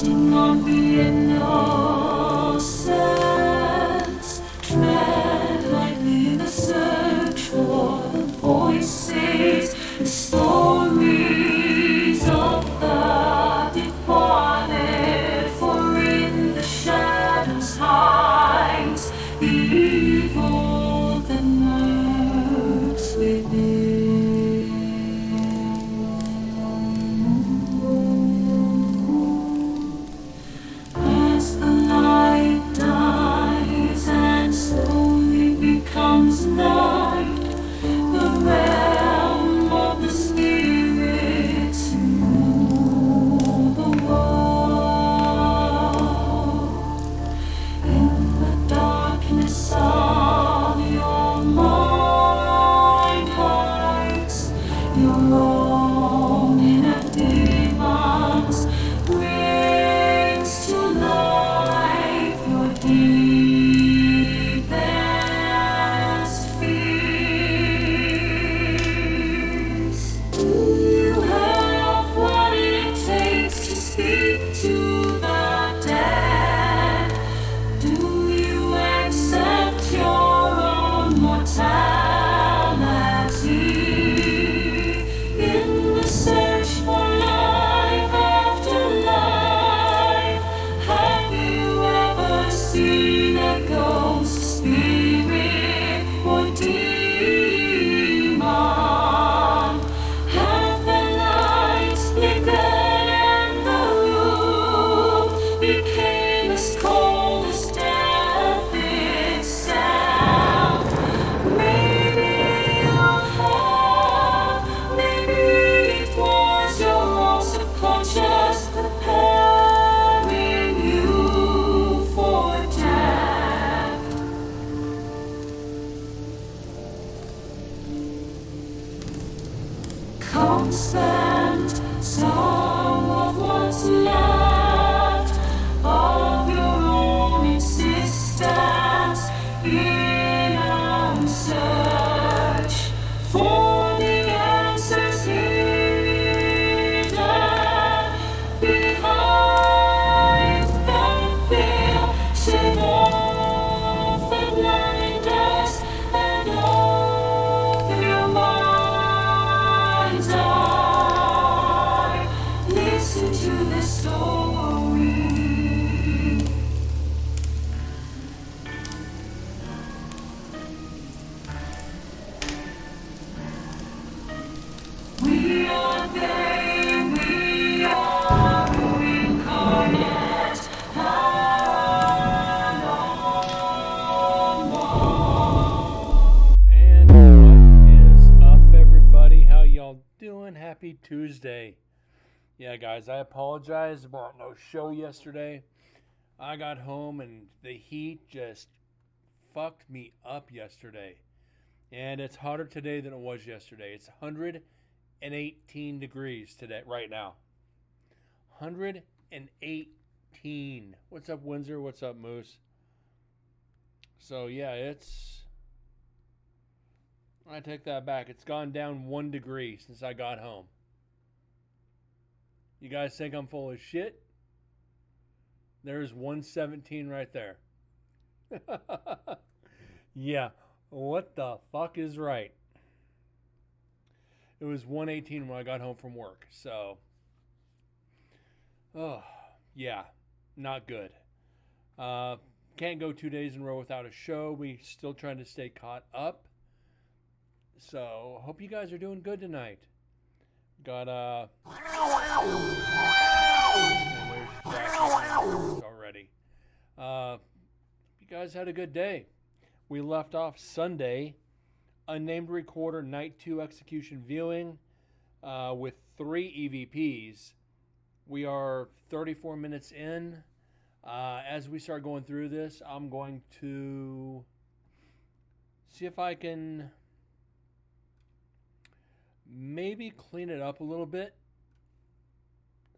trusting on the innocence. Tread lightly the search for the voices, the stories of the departed. For in the shadows hides the evil that lurks within. As the light dies and slowly becomes night, the realm of the spirits rule the world. In the darkness of your mind hides your own inner demons, brings to life your deepest fears. Do you have what it takes to speak to the dead? Do you accept your own mortality? In the search for life after life, have you ever seen a ghost, spirit, or demon? Have the lights flickered and the room became as cold as death itself? Maybe you have, maybe it was your own subconscious preparing you for death. Come spend some of what's left of your own existence in a search for the answers hidden behind the veil. Shake off the blinders and open your mind's eye. Listen to the story. We are they, we are incarnate and unknown. And what is up, everybody? How y'all doing? Happy Tuesday. Yeah, guys, I apologize about no show yesterday. I got home and the heat just fucked me up yesterday. And it's hotter today than it was yesterday. It's 118 degrees today, right now. 118. What's up, Windsor? What's up, Moose? So, yeah, I take that back. It's gone down 1 degree since I got home. You guys think I'm full of shit? There's 117 right there. Yeah, what the fuck is right? It was 118 when I got home from work. So, oh, yeah, not good. Can't go 2 days in a row without a show. We still trying to stay caught up. So, hope you guys are doing good tonight. Got already. You guys had a good day. We left off Sunday, Unnamed Recorder Night 2 Execution Viewing with 3 EVPs. We are 34 minutes in. As we start going through this, I'm going to see if I can maybe clean it up a little bit.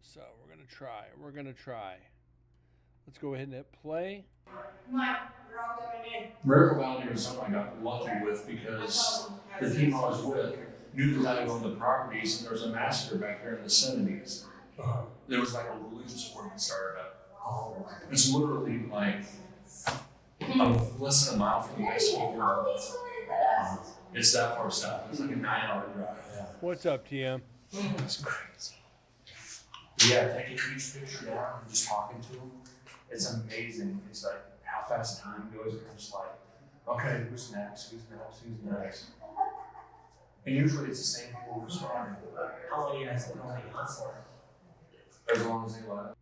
So we're going to try. Let's go ahead and hit play. Miracle Valley was something I got lucky with because the team I was with knew the guy who owned the properties, and there was a massacre back there in the 70s. There was like a religious sport that started up. It's literally like less than a mile from the high school. It's that far south. It's like a 9-hour drive. What's up, TM? It's crazy. Yeah, taking each picture down and just talking to them. It's amazing. It's like how fast time goes, and you're just like, okay, who's next? Who's next? Who's next? And usually it's the same people responding. How long you guys been only on for? As long as they let.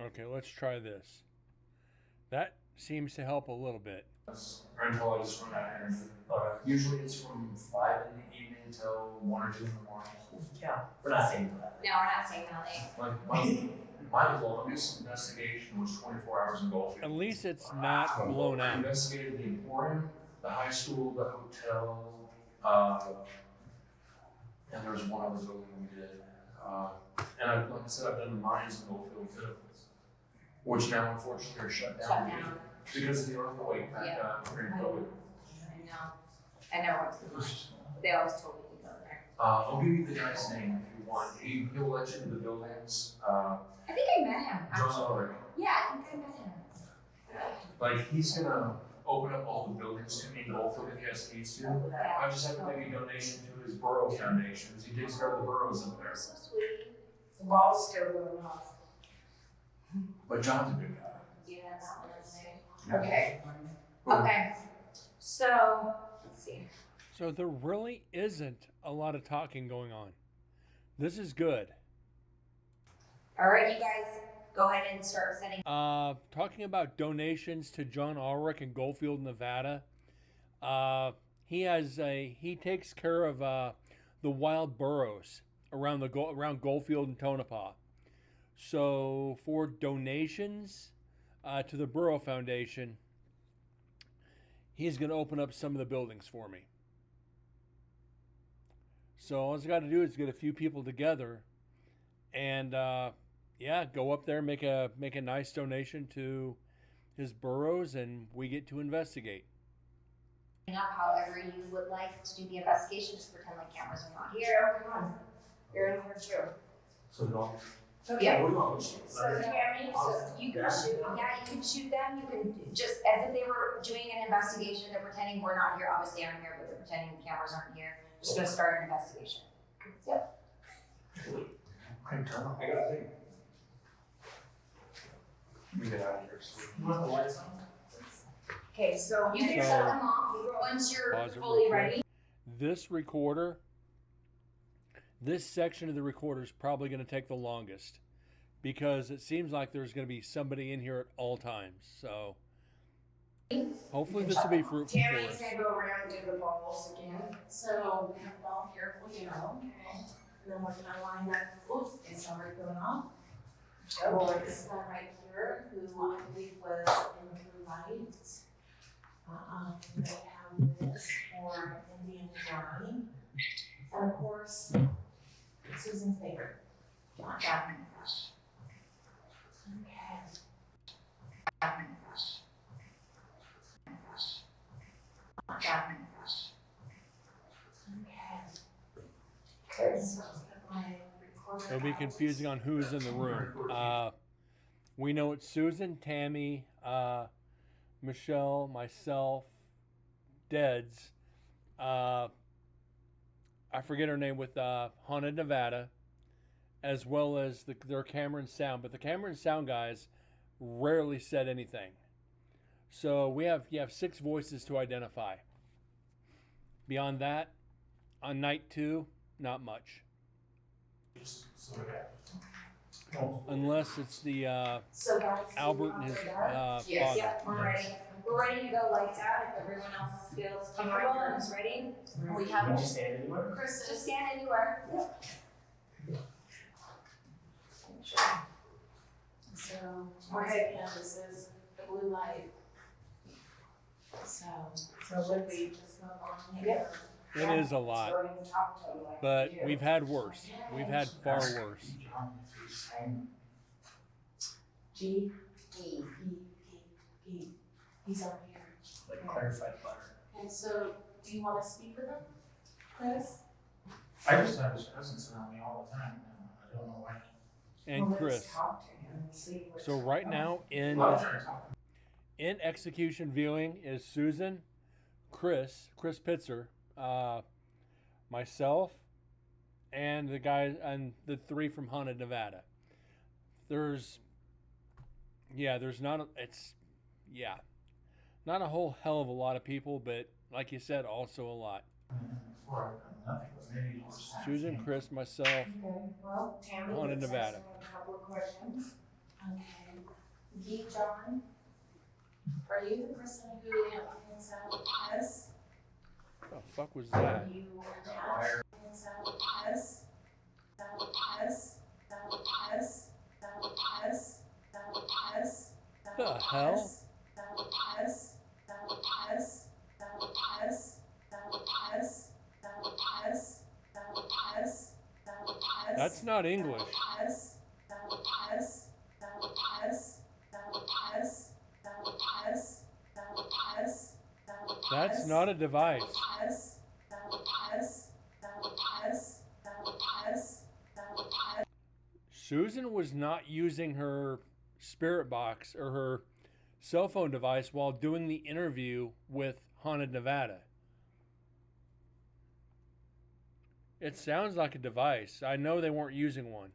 Okay, let's try this. That seems to help a little bit. Or until I just run out of energy. Usually it's from 5 in the evening till 1 or 2 in the morning. Yeah, we're not saying that. No, we're not saying that late. Like my longest investigation was 24 hours in Goldfield. At least it's not blown I out. investigated the Emporium, the high school, the hotel, and there was one other building we did. And like I said, I've done the mines in Goldfield too, which now unfortunately are shut down. Shut down. Because of the earthquake back during COVID. I know. I never went to the mines. They always told me to go there. I'll give you the guy's name if you want. He'll let you into the buildings. I think I met him, John actually. Ulrich. Yeah, I think I met him. Like he's gonna open up all the buildings to me in Goldfield if he has keys to. Yeah. I just have to make a donation to his borough foundations. He takes care of the boroughs up there. So sweet. The wall's still going off. But John's a good guy. Yeah, that one is there. Okay. Okay. So, let's see. So there really isn't a lot of talking going on. This is good. All right, you guys, go ahead and start setting. Talking about donations to John Ulrich in Goldfield, Nevada. He takes care of the wild burros around around Goldfield and Tonopah. So for donations to the Burro Foundation, he's going to open up some of the buildings for me. So all I got to do is get a few people together, and go up there and make a nice donation to his burros, and we get to investigate. Up however you would like to do the investigation, just pretend like cameras are not here. Come on. You're in here too. So don't. Yeah. So Tammy, So you can shoot, yeah, you can shoot them, you can just, as if they were doing an investigation, they're pretending we're not here, obviously I'm here, but they're pretending the cameras aren't here. Just gonna start an investigation. Okay, turn on. I got a thing. Let me get out of here. You want the lights on? Okay, so You can So- shut them off once you're Pause it real fully quick. ready. This recorder, this section of the recorder is probably going to take the longest because it seems like there's going to be somebody in here at all times. So hopefully this will be fruitful for Tammy's us. gonna go around and do the balls again. So we have it all here for you know, and then we're gonna line up, oops, it's already going off. For this guy right here, who I believe was in Blue Light. They have this for Indian Johnny, and of course, Susan's favorite, John. Okay. Okay. So my recorder It'll be out. confusing on who's in the room. We know it's Susan, Tammy, Michelle, myself, Deds. I forget her name with Haunted Nevada, as well as their camera and sound. But the camera and sound guys rarely said anything. So you have 6 voices to identify. Beyond that, on night 2, not much. Unless it's the So guys. Albert and his Yes, father. yeah, we're ready. We're ready to go lights out if everyone else feels comfortable and is ready. We You have, can just stand anywhere. Chris, just stand anywhere. So, once again, this is the blue light. So would we just move on here? It is a lot, Starting the top toe like but you. we've had worse. We've had far worse. G, E. P. He's over here. Like clarified butter. Okay, so do you want to speak with him, Chris? I just have his presence around me all the time. I don't know why. and Well, Chris. let's talk to him and see what's So right now in execution viewing is Susan, Chris Pitzer, myself, and the guy and the three from Haunted Nevada. There's not a whole hell of a lot of people, but like you said, also a lot. Before I've done nothing, but maybe more snacks. Susan, Chris, myself. Okay, well, Tammy, On in let's Nevada. ask him a couple of questions. Okay. Gee John, are you the person who hands out tests? What the fuck was Are that? you hands out tests? The hell? That's not English. That's not a device. Susan was not using her spirit box or her cell phone device while doing the interview with Haunted Nevada. It sounds like a device. I know they weren't using one.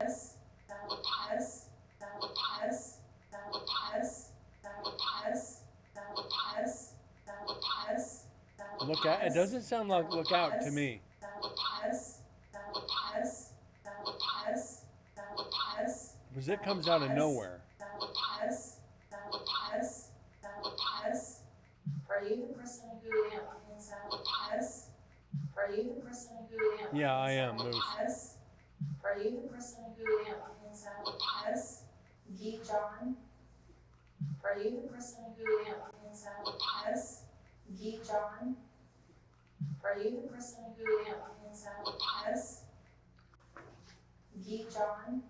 It doesn't sound like look out to me. Because it comes out of nowhere. Are you the person who hands out tests? Are you the person who Yeah, I am, Moose. Are you the person who hands out tests? Gee John? Are you the person who hands out tests? Gee John? Are you the person who hands out tests? Gee John?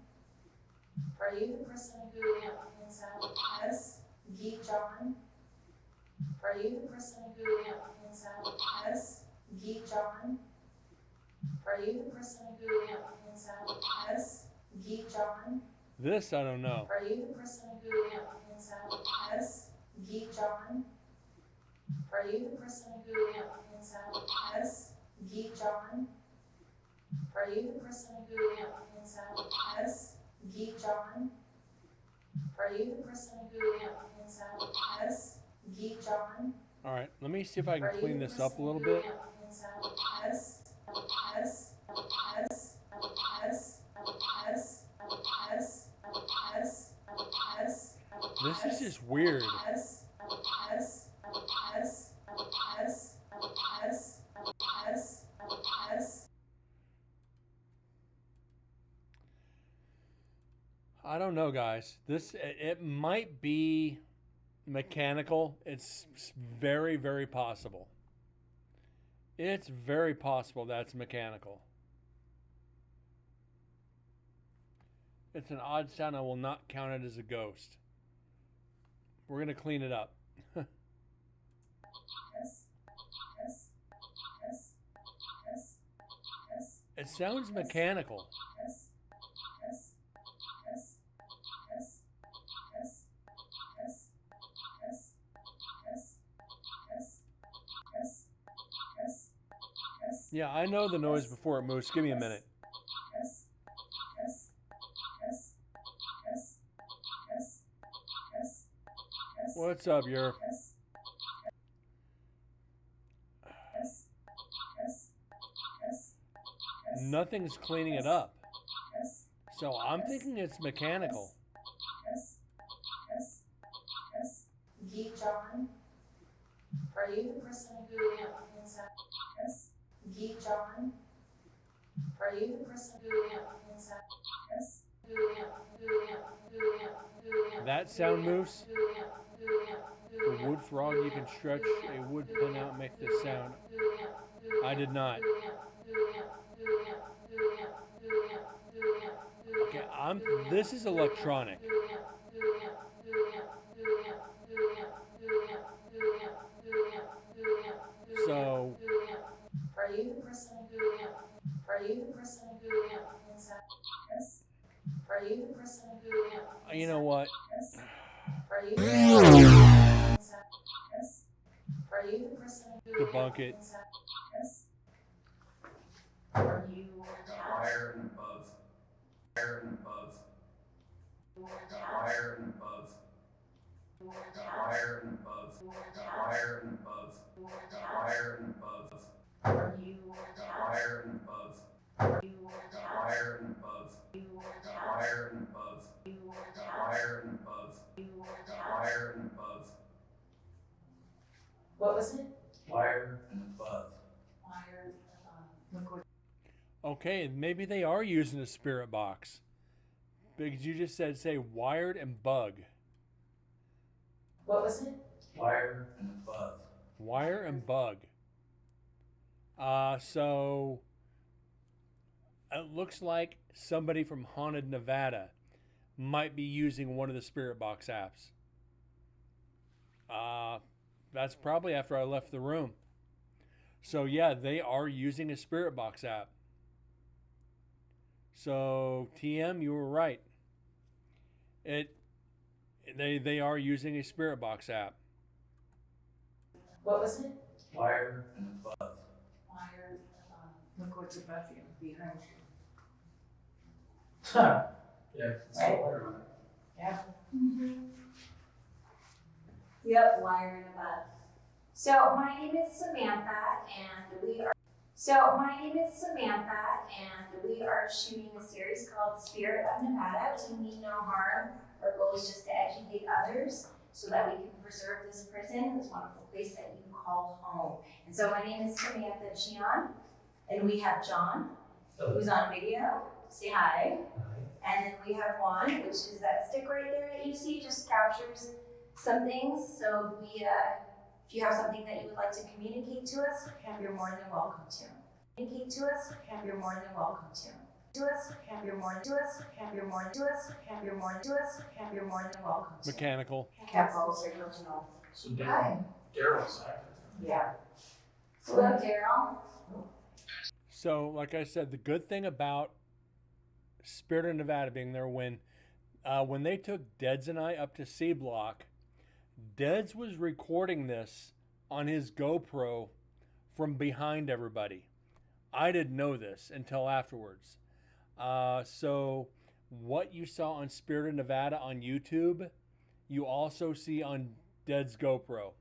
Are you the person who hands out tests? Gee John? Are you the person who hands out tests? Gee John? Are you the person who hands out tests? Gee John? This I don't know. Are you the person who hands out tests? Gee John? Are you the person who hands out tests? Gee John? Are you the person who hands out tests? Gee John? Are you the person who hands out tests? Gee John? All right, let me see if I can clean this up a little bit. This is just weird. I don't know, guys. It might be mechanical. It's very, very possible. It's very possible that's mechanical. It's an odd sound. I will not count it as a ghost. We're going to clean it up. It sounds mechanical. Yeah, I know the noise before it moves. Give me a minute. What's up, Yer? Nothing's cleaning it up. So I'm thinking it's mechanical. Gee John? Are you the person who hands out tests? Gee John? Are you the person who hands out tests? That sound, Moose? The wood frog, you can stretch a wood pin out and make this sound. I did not. Okay, this is electronic. So Are you the person who hands out tests? Are you the person who? You know what? Yes. Are you? Yes. Are you the person who? Debunk it. Yes. Are you attached? Wire and above. Wire and above. Wire and above. Wire and above. Wire and above. Wire and above. Are you Wire and above. Are you Wire and above. Wire and above. Wire and above. Wire and above. What was it? Wire and above. Wire. Okay, maybe they are using a spirit box. Because you just said, say, wired and bug. What was it? Wire and above. Wire and bug. So it looks like somebody from Haunted Nevada might be using one of the spirit box apps. That's probably after I left the room. So yeah, they are using a spirit box app. So TM, you were right. They are using a spirit box app. What was it? Wire and above. Wire. Look what's above you, behind you. Huh. Yeah, it's got wire on it. Yeah. Yep, wire and above. So my name is Samantha, and we are shooting a series called Spirit of Nevada. We mean no harm. Our goal is just to educate others so that we can preserve this prison, this wonderful place that you call home. And so my name is Samantha Chion, and we have John, who's on video. Say hi. And then we have Juan, which is that stick right there that you see, just captures some things. So if you have something that you would like to communicate to us, you're more than welcome to. Communicate to us, you're more than welcome to. To us, you're more to us, you're more to us, you're more to us, you're more than welcome to. Mechanical. Capital signals and all. So Daryl's active. Yeah. Hello, Daryl. So, like I said, the good thing about Spirit of Nevada being there, when they took Deds and I up to C Block, Deds was recording this on his GoPro from behind everybody. I didn't know this until afterwards. So what you saw on Spirit of Nevada on YouTube, you also see on Deds GoPro.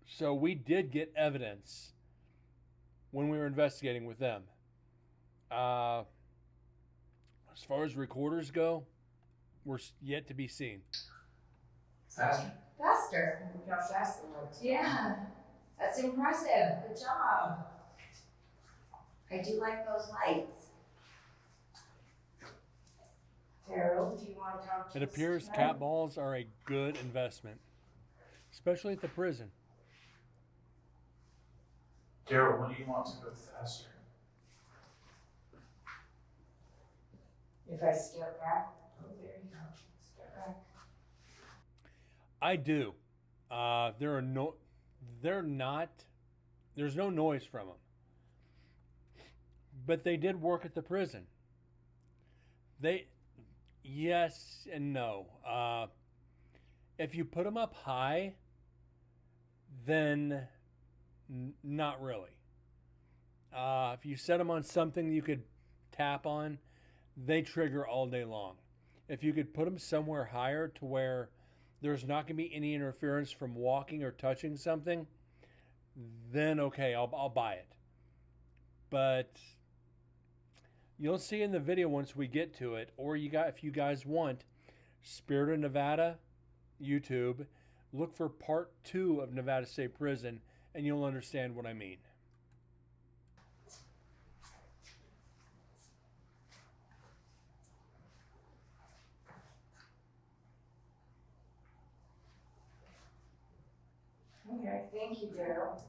So we did get evidence when we were investigating with them. As far as recorders go, we're yet to be seen. Faster. Faster. Look how fast it works. Yeah, that's impressive. Good job. I do like those lights. Daryl, do you want to talk to It us appears tonight? cat balls are a good investment, especially at the prison. Daryl, when do you want to go faster? If I step back, oh, there you go. Step back. I do. There's no noise from them. But they did work at the prison. Yes and no. If you put them up high, then not really. If you set them on something you could tap on, they trigger all day long. If you could put them somewhere higher to where there's not going to be any interference from walking or touching something, then okay, I'll buy it. But you'll see in the video once we get to it, or if you guys want, Spirit of Nevada, YouTube, look for part 2 of Nevada State Prison, and you'll understand what I mean. Okay, thank you, Daryl.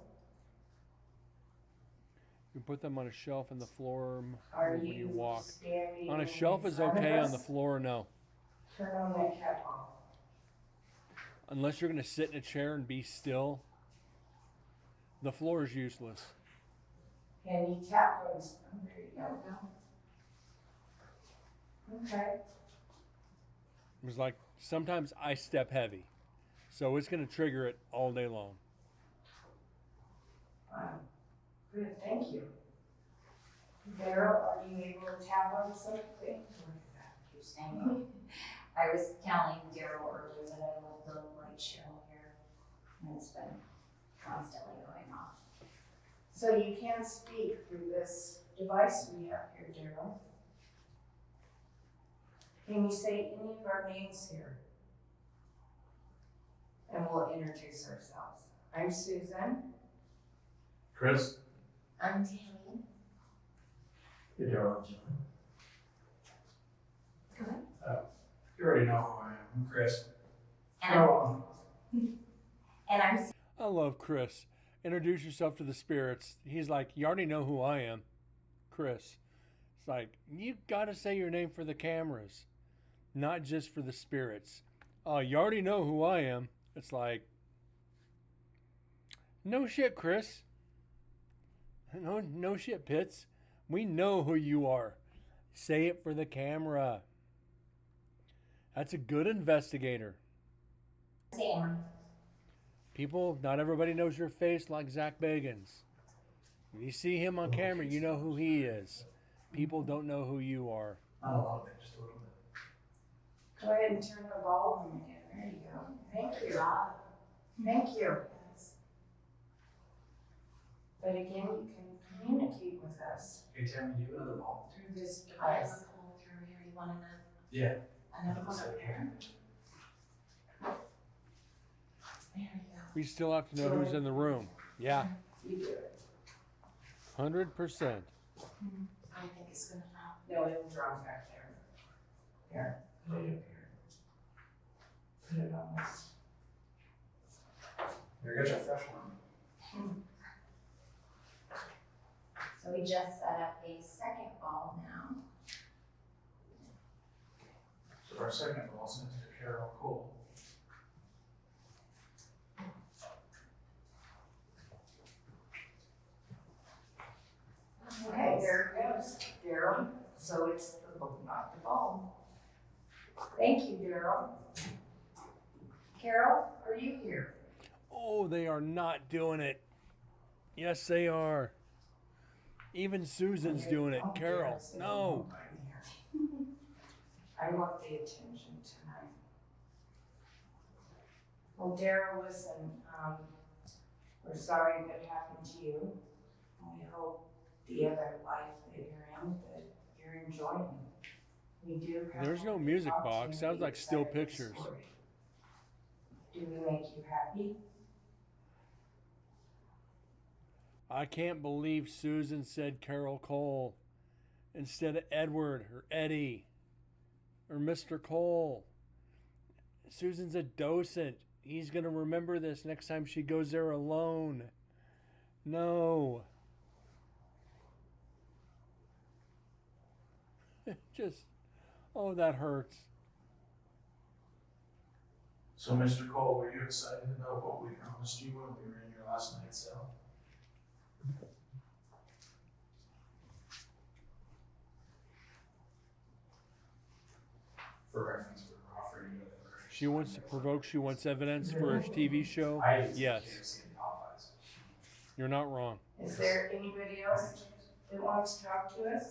You put them on a shelf in the floor Are when you you walk. standing On a shelf in is front of okay, on the us? floor no. Turn on that cap on. Unless you're going to sit in a chair and be still, the floor is useless. Can you tap those? Oh, there you go. Okay. It was like sometimes I step heavy, so it's gonna trigger it all day long. Wow. Good, thank you. Daryl, are you able to tap on something? Keeps hanging. I was telling Daryl earlier that I love the light show here, and it's been constantly going off. So you can speak through this device we have here, Daryl. Can you say any of our names here? And we'll introduce ourselves. I'm Susan. Chris? I'm Tammy. Hey, Daryl. Go ahead. You already know who I am. I'm Chris. And I'm I love Chris. Introduce yourself to the spirits. He's like, you already know who I am, Chris. It's like, you gotta say your name for the cameras, not just for the spirits. Oh, you already know who I am. It's like, no shit, Chris. No shit, Pitts. We know who you are. Say it for the camera. That's a good investigator. Sam. People, not everybody knows your face like Zach Bagans. When you see him on camera, you know who he is. People don't know who you are. Not a lot of it, just a little bit. Go ahead and turn the volume again. There you go. Thank you. Thank you. But again, you can communicate with us Hey, Tammy, do you have another ball? through this I have device. a pull through here. You want Yeah. another one up here? There you go. We still have to know who's in the room. Yeah, You do it. 100%. I think it's gonna help. No, it'll drop back there. Here, put it up here. Put it on this. Here, get your fresh one. So we just set up a second ball now. So our second ball's next to Carol Cole. Okay, there it goes, Daryl. So it's the not the ball. Thank you, Daryl. Carol, are you here? Oh, they are not doing it. Yes, they are. Even Susan's doing it. Oh, Carol, Daryl's sitting no. home right here. I want the attention tonight. Well, Daryl, listen, we're sorry what happened to you. We hope the other life that you're in, that you're enjoying. We do have. There's no to music talk to box. you Sounds and like be still excited pictures. story. Do we make you happy? I can't believe Susan said Carol Cole instead of Edward or Eddie or Mr. Cole. Susan's a docent. He's going to remember this next time she goes there alone. No. Just, oh, that hurts. So, Mr. Cole, were you excited about what we promised you when we were in your last night's cell? For reference, we were offering you whatever. She wants to provoke, she wants evidence for her TV show. Yes, KFC and Popeyes. you're not wrong. Is there anybody else that wants to talk to us?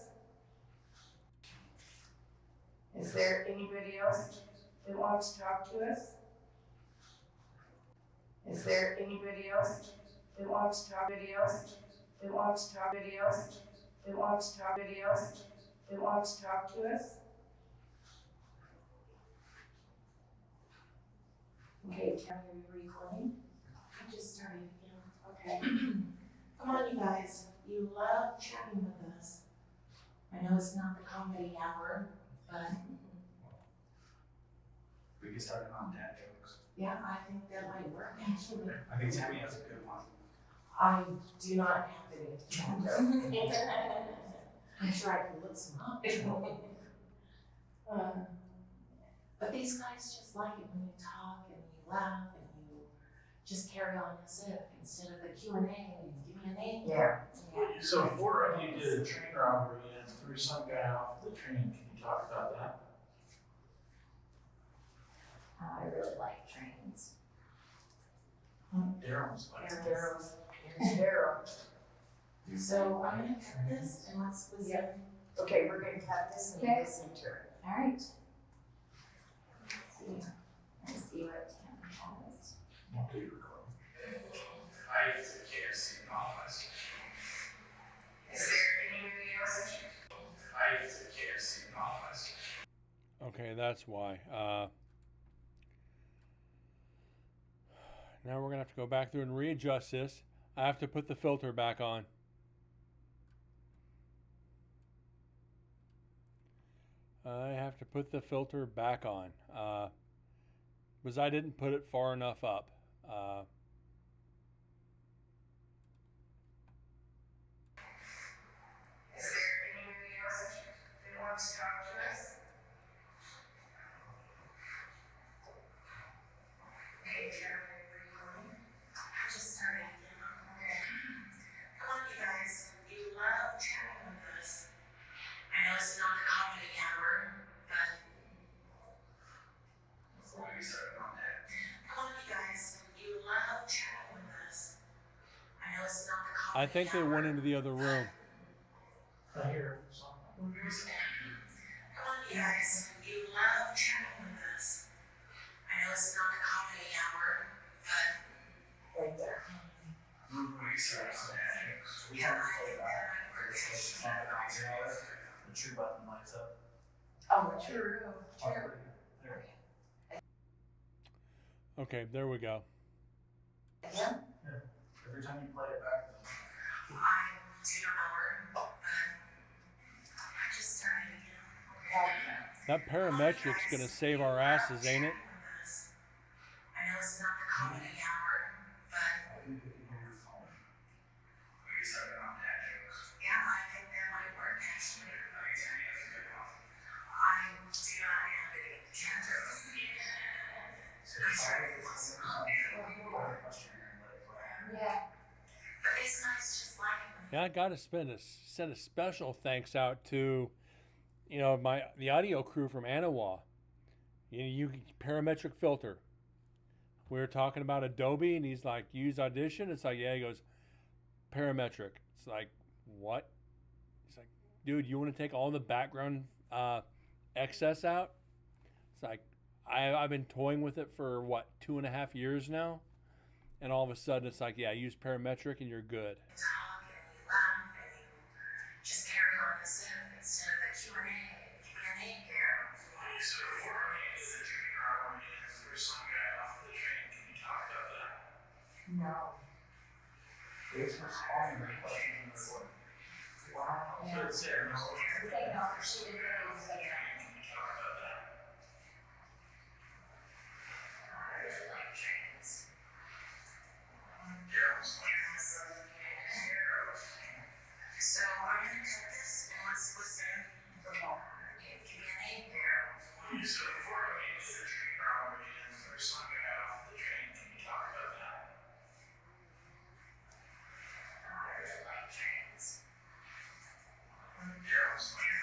Is there anybody else that wants to talk to us? Is there anybody else that wants to talk? Anybody else that wants to talk? Anybody else that wants to talk? Anybody else that wants to talk to us? Okay, Tammy, are you recording? I just started again. Okay. Come on, you guys. You love chatting with us. I know it's not the comedy hour, but We can start it on dad jokes. yeah, I think that might work actually. I think Tammy has a good one. I do not have any. I'm sure I can look some up. But these guys just like it when you talk and you laugh and you just carry on as if instead of the Q&A and give me a name. Yeah. Yeah. So, 4 of you did a train robbery and threw some guy off the train. Can you talk about that? I really like trains. Daryl's like. Daryl. So I'm gonna cut this and let's listen. Okay, we're gonna cut this and Okay. listen to it. All right. Let's see what Tim has. Okay, recording. I use the KFC office. Is there anybody else? I use the KFC office. Okay, that's why. Now we're gonna have to go back through and readjust this. I have to put the filter back on. I have to put the filter back on because I didn't put it far enough up. Is there anybody else that wants to talk to us? Okay, Daryl, are you recording? I just started again. Okay. Come on, you guys. You love chatting with us. I know it's not the comedy hour, but Before we start on that, come on, you guys. You love chatting with us. I know it's not the comedy I think they went into the other room. I hear something. Come on, you guys. You love chatting with us. I know it's not the comedy hour, but right there. we start on that. Yeah, I think that might work. The true button lights up. Oh, true. There. Okay, there we go. Again? Every time you play it back, I do not know her, but I just started again. That parametric's gonna save our asses, ain't it? I know it's not the comedy hour, but I think they can hear your phone. We start on that. yeah, I think that might work actually. I think that's a good one. I do not have any cameras. I'm sorry, it wasn't on. Yeah. But it's nice just like Yeah, I gotta send a special thanks out to, the audio crew from Anawa. You parametric filter. We were talking about Adobe, and he's like, use Audition. It's like, yeah. He goes, parametric. It's like, what? He's like, dude, you want to take all the background excess out? It's like, I've been toying with it for 2.5 years now, and all of a sudden it's like, yeah, use parametric and you're good. talk and you laugh and you just carry on instead of the Q&A. Q&A here. So before there's some guy off the train. Can you talk about that? No. It's responding to questions in the board. Wow. So it's there. Say no, she didn't really say that. Can you talk about that? I really like trains. Daryl's like, So I'm gonna cut this and let's listen for more. Okay, give me a name here. you said before the train probably, and there's some guy off the train. Can you talk about that? I really like trains. Daryl's like,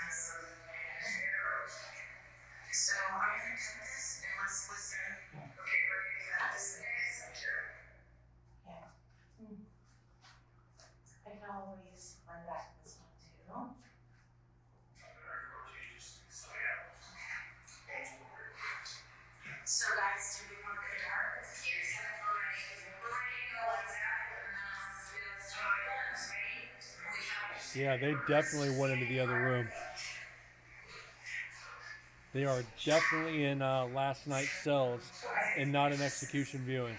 So I'm gonna cut this and let's listen. Okay, we're gonna cut this in the center. I can always run back this one too. So guys, do we want to start? Yeah, they definitely went into the other room. They are definitely in last night's cells and not in execution viewing.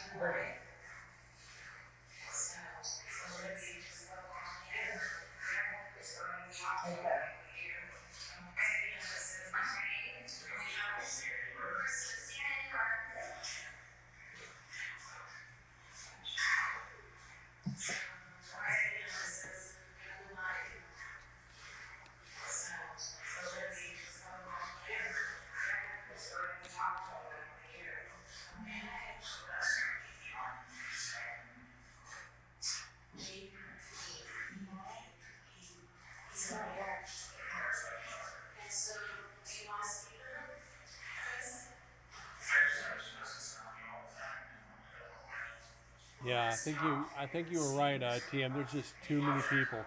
He's not here. Yeah, I think you were right, TM. There's just too many people.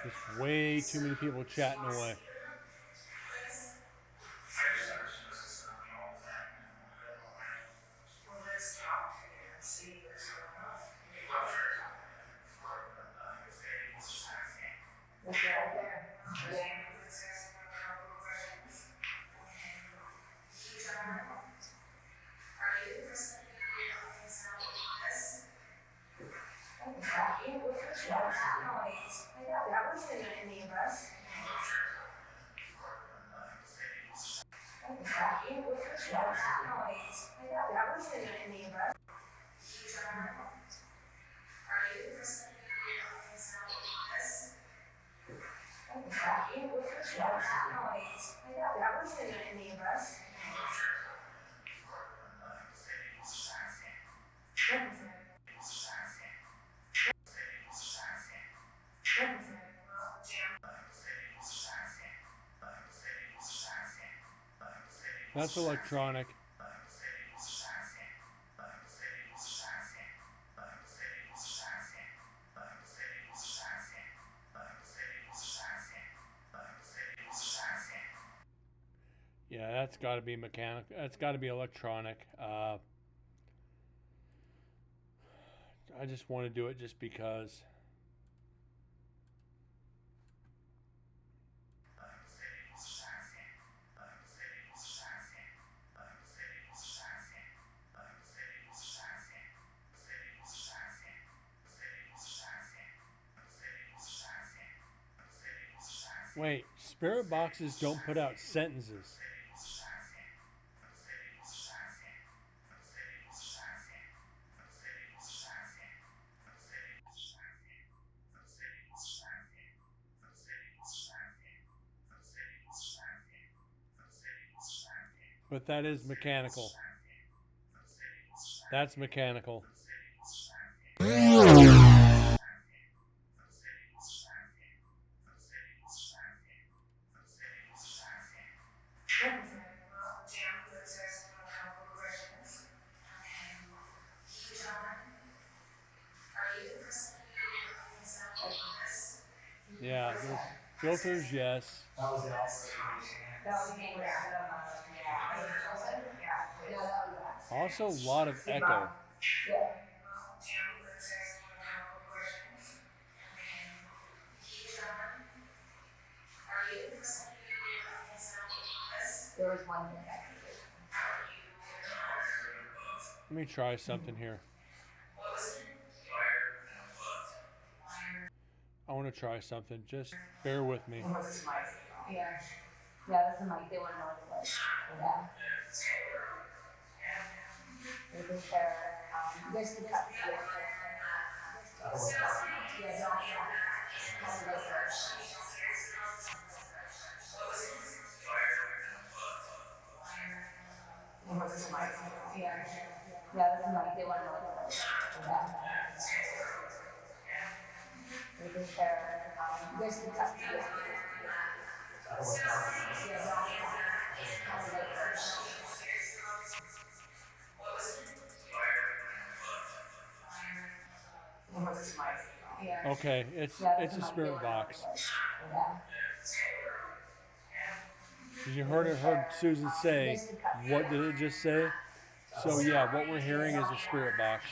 Just way too many people chatting away. That wasn't any of us. That wasn't any of us. That wasn't any of us. That's electronic. Yeah, that's got to be mechanical. That's got to be electronic. I just want to do it just because. Wait, spirit boxes don't put out sentences. But that is mechanical. That's mechanical. Yeah, there's filters, yes. That was the Also, a lot of echo. There was one thing I could Let me try something here. I want to try something. Just bear with me. do. Yeah, that's the mic. They want to know what it was. Yeah. It was their, you guys can cut. Yeah, that's the mic. They want to know what it was. Yeah. It was their, you guys can cut. Okay, it's a spirit box. You heard Susan say, what did it just say? So yeah, what we're hearing is a spirit box.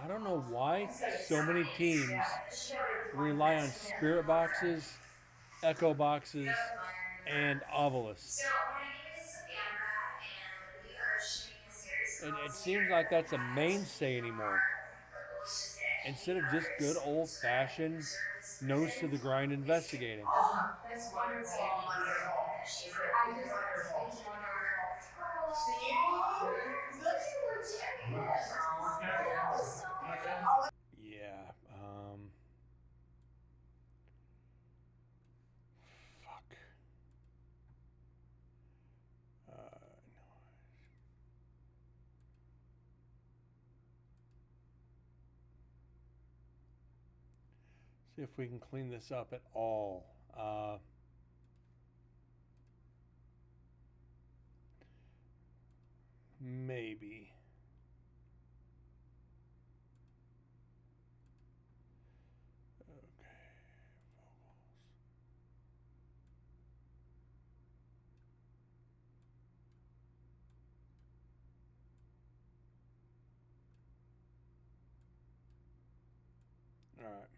I don't know why so many teams rely on spirit boxes, echo boxes, and Ovilus. It seems like that's a mainstay anymore. Instead of just good old-fashioned nose to the grind investigating. That's wonderful. Yeah. Fuck. No. See if we can clean this up at all. Maybe. Okay. All right.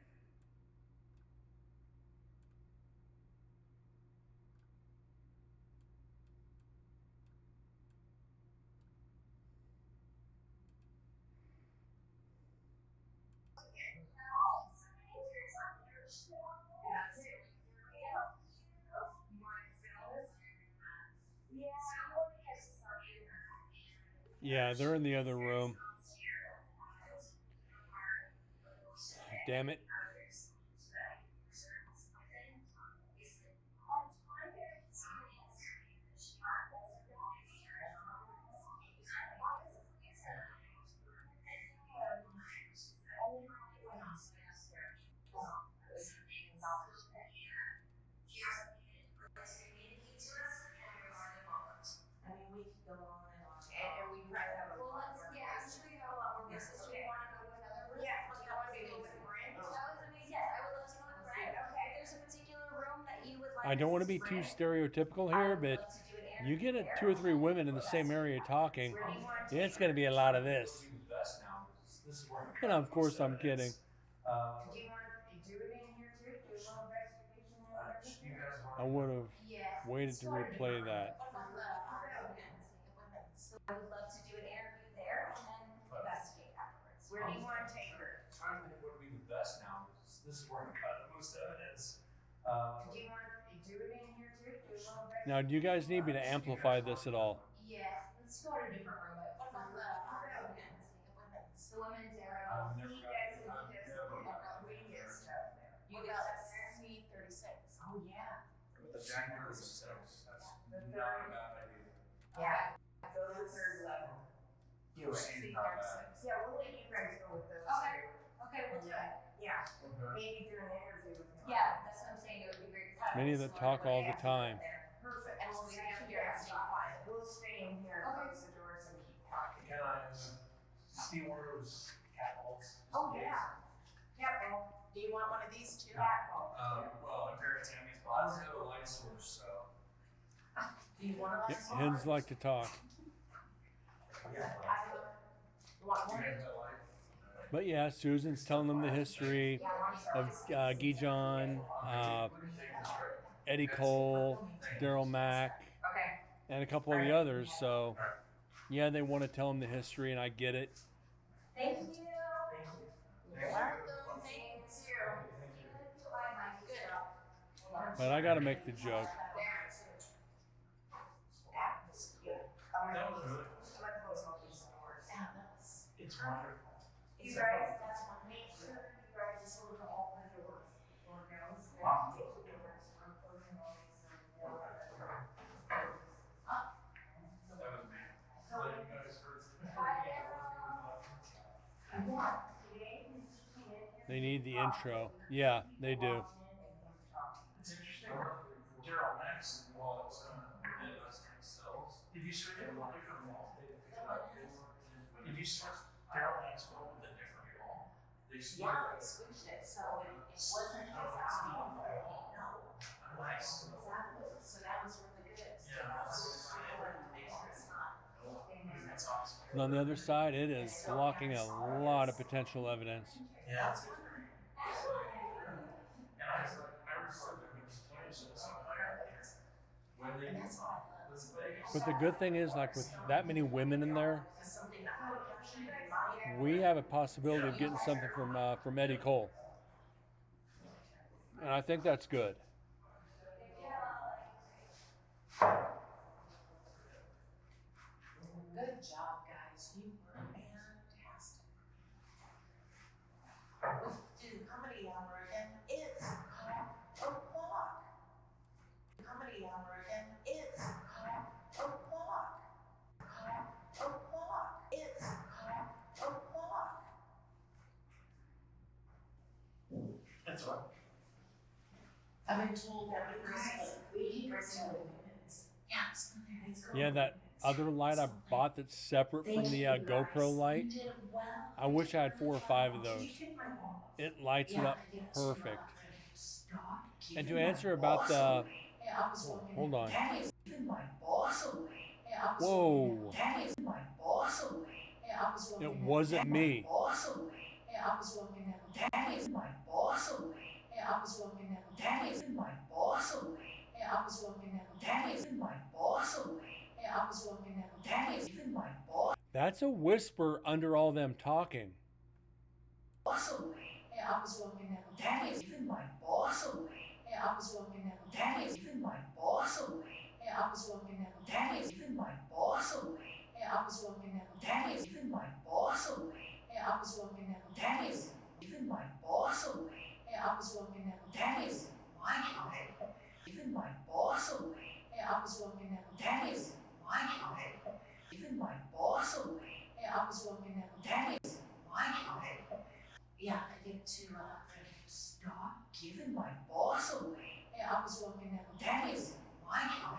Yeah, they're in the other room. Damn it. I mean, we could go on and on. And we probably have a Well, lot let's, more. yeah, I'm sure we have a lot more business. Do you wanna go to another room? Yeah, do you want to go with Brent? That was amazing. Yes, I would love to go with Brent. Okay. If there's a particular room that you would like. I don't want to be too stereotypical here, but you get 2 or 3 women in the same area talking, it's going to be a lot of this. Best now. This is where I'm And of course, I'm kidding. Do you want to do it in here too? Do a little investigation and whatever? You guys I would have Yeah. waited to replay that. I would love to do an interview there and then investigate afterwards. Where do you want to take her? trying to think what would be the best now. This is where I'm cutting the most evidence. Do you want to do it in here too? Do a little investigation? Now, do you guys need me to amplify this at all? Yeah, let's go to a different room, but what about the women's? The women's area. I've never He got- does, I've he does, never- we get stuff there. You got Suite 36. Oh, yeah. But the January 6th, that's The not a third. bad idea. Yeah, go to the third level. Do it. Seems not bad. Yeah, we'll let you guys go with those Okay. two. Okay, we'll do it. Yeah, Okay. maybe do an interview with him. Yeah, that's what I'm saying. It would be great. to have Many us that learn talk what all they the have. time. Perfect. And we'll We'll be stay here here and and stay stay quiet. We'll stay in here, Okay. close the doors and keep talking. Can I see one of those cat balls? Oh, yeah. Yeah, well, Do you want one of these too? that ball. Well, a pair of Tammy's balls. I don't have a light source, so. Do you want to? Yep, hens like to talk. You want Do you one? have that light? But yeah, Susan's telling them the history of Gijon, Eddie Cole, Daryl Mack, Okay. and a couple of the others. So, yeah, they want to tell them the history, and I get it. Thank you. Thank you. But I got to make the joke. That was good. I'm That gonna was close, really I'm gonna close all these doors. It's wonderful. You guys, make sure you guys sort of open the doors. Or girls, Wow. take the doors, I'm closing all these. That was me. So, Glad you guys heard. They need the intro. Yeah, they do. It's interesting. Daryl Max, while it was did us themselves. Did you switch it from different wall? Did you switch Daryl Max wall with a different wall? They switched Yeah, it. we switched it, so it wasn't his house. No, Nice. exactly, so that was really good. So Yeah. that was really good. It's not. That's awesome. And on the other side, it is blocking a lot of potential evidence. Yeah. And I referred to him as players in some higher here. When they was Vegas. But the good thing is, like with that many women in there, Something that would actually be my. we have a possibility of getting something from Eddie Cole, and I think that's good. Good job, guys. You were fantastic. Do comedy hour and it's o'clock. Comedy hour and it's o'clock. It's o'clock. That's all right. I've been told that we keep personal minutes. Yeah, it's cool. Yeah, that other light I bought that's separate from the GoPro light. You did well. I wish I had 4 or 5 of those. It lights it up perfect. And to answer about the... Hold on. Whoa. It wasn't me. That's a whisper under all them talking. Yeah, I get to stop giving my boss away. Yeah, I was walking down Danny's my car.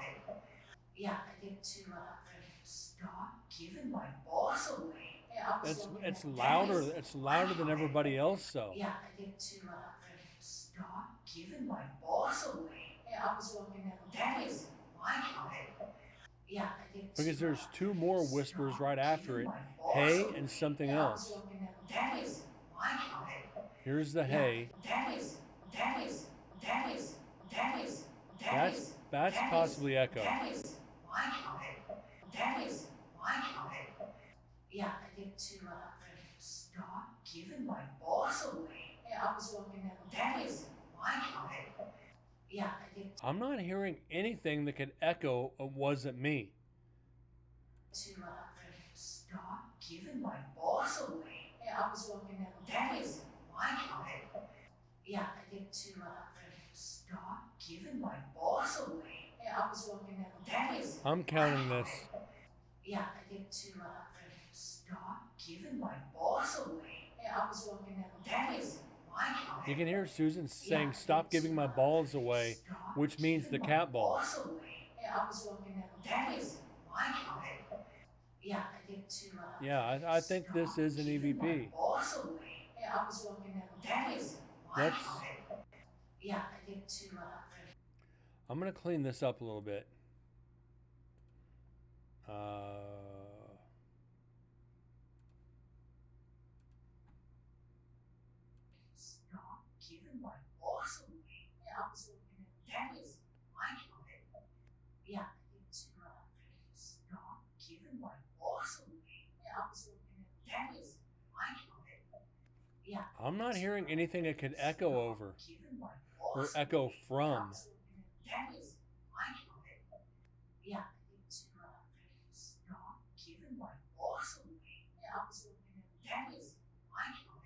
Yeah, I get to stop giving my boss away. Yeah, I was walking It's down louder. Danny's It's louder than everybody else. So Yeah, I get to stop giving my boss away. Yeah, I was walking down Danny's my car. Yeah, I get to because there's 2 more whispers stop right after giving it. my boss Hey away. and something Yeah, I else. was walking down Danny's my car. Here's the hey. Danny's. That's possibly echo. Yeah, I get to stop giving my boss away. Yeah, I was walking down Danny's my car. Yeah, I get I'm not hearing anything that could echo it wasn't me. to stop giving my boss away. Yeah, I was walking down Danny's my car. Yeah, I get to stop giving my boss away. Yeah, I was walking down Danny's. I'm counting this. Yeah, I get to stop giving my boss away. Yeah, I was walking down Danny's my car. You can hear Susan saying, "Stop giving my balls away," Stop which means the giving cat my ball. boss away. Yeah, I was walking down Danny's my car. Yeah, I get to Yeah, I think this is an giving my EVP. boss away. Yeah, I was walking down Danny's my Let's. car. Yeah, I get to I'm gonna clean this up a little bit. stop giving my boss away. Yeah, I was walking down Danny's my car. Yeah, I get to stop giving my boss away. Yeah, I was walking down Danny's my car. Yeah. I'm not hearing anything it could echo over Giving my or boss echo away. from. Danny's my car. Yeah, I get to stop giving my boss away. Yeah, I was walking down Danny's my car.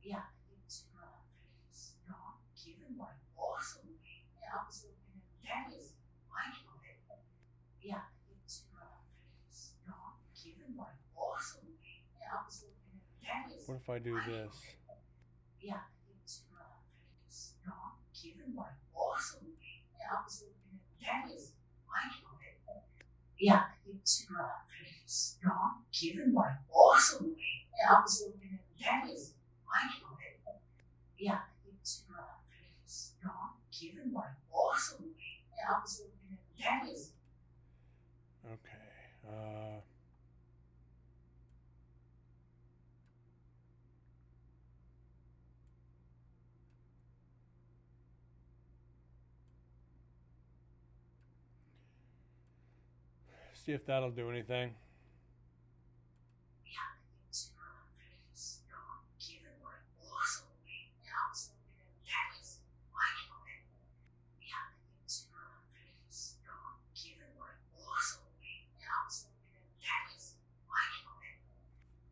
Yeah, I get to stop giving my boss away. Yeah, I was walking down Danny's my car. Yeah, I get to stop giving my boss away. Yeah, I was walking down Danny's. What if I do this? Yeah, I get to stop giving my boss away. Yeah, I was walking down Danny's my car. Yeah, I get to stop giving my boss away. Yeah, I was walking down Danny's my car. Yeah, I get to stop giving my boss away. Yeah, I was walking down Danny's. Okay. See if that'll do anything. Yeah, I get to stop giving my boss away. Yeah, I was walking down Danny's my car. Yeah, I get to stop giving my boss away. Yeah, I was walking down Danny's my car.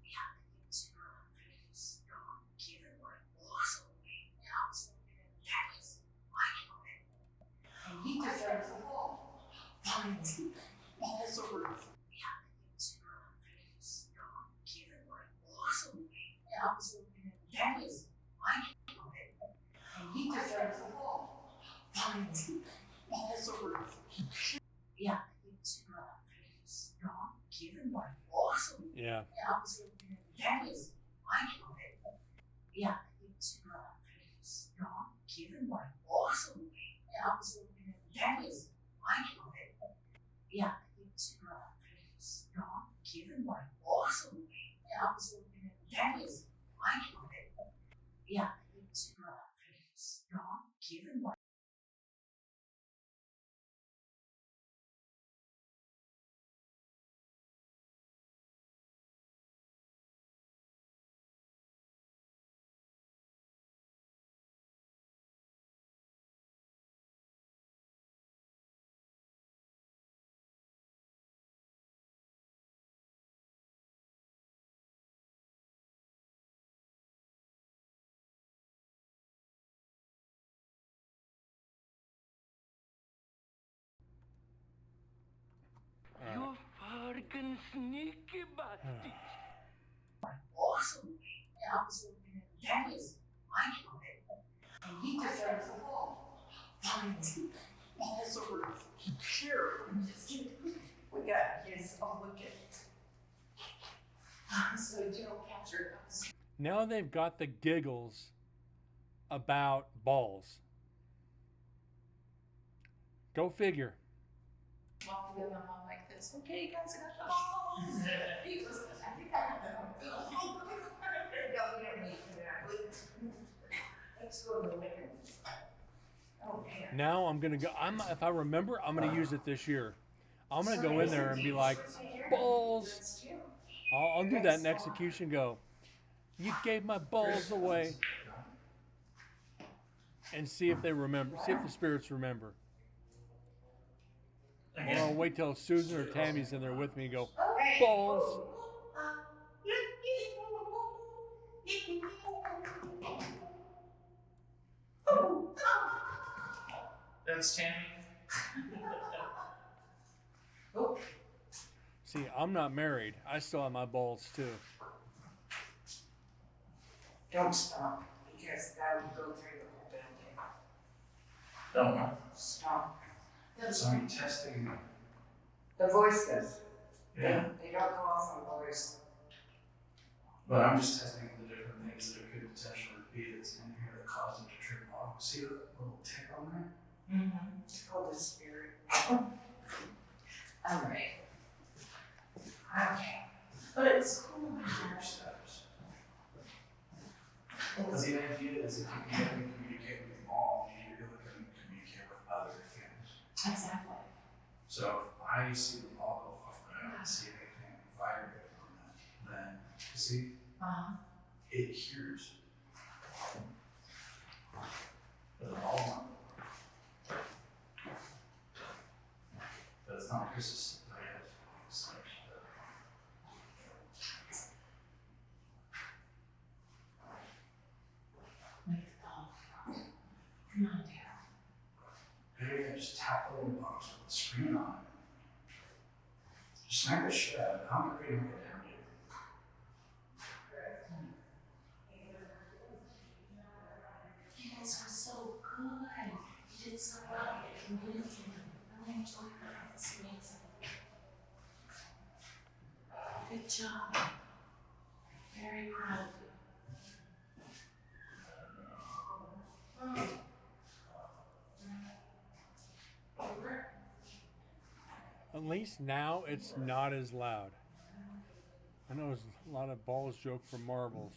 Yeah, I get to stop giving my boss away. Yeah, I was walking down Danny's my car. And he deserves a ball. Balls over. Yeah, I get to stop giving my boss away. Yeah, I was walking down Danny's my car. balls over. Yeah, it's God given by awesome. Yeah. That is my yeah, it's God given by awesome. That is my yeah, it's God given by awesome. That is my yeah, it's God given by All right. Fucking sneaky bastard. awesome. That is my and he deserves a ball. Balls over here. We got his. Oh, look at it. So Joe captured us. Now they've got the giggles about balls. Go figure. Walking down the hall like this. Okay, you guys got the balls. He was. I think I got them on film. No, we don't need to do that. Let's go to the living room. Oh man. Now I'm gonna go. If I remember, I'm gonna use it this year. I'm gonna go in there and be like, balls. I'll do that in execution. Go. You gave my balls away. And see if they remember. See if the spirits remember. Or I'll wait till Susan or Tammy's in there with me and go, balls. That's Tammy. See, I'm not married. I still have my balls too. Don't stop, because that would go through the whole building. Don't know. Stop. So I'm testing. The voices, Yeah. they don't go off on voice. But I'm just testing the different things that it could potentially be that's in here that caused it to trip off. See that little tick on there? Mm-hmm. It's called the spirit. All right. Okay. But it's cool. Your steps. Because the idea is if you can get them to communicate with them all, you need to be able to communicate with other things. Exactly. So if I see them all go off, but I don't see anything vibrate on that, then see, it hears. But it all but it's not Chris's. Make the ball. Come on, dear. Maybe I just tap the little box with the screen on it. Just smack the shit out of it. How am I going to get down here? You guys were so good. You did so well. You communicated. I really enjoyed it. It's amazing. Good job. Very proud of you. At least now it's not as loud. I know it's a lot of balls joke for marbles.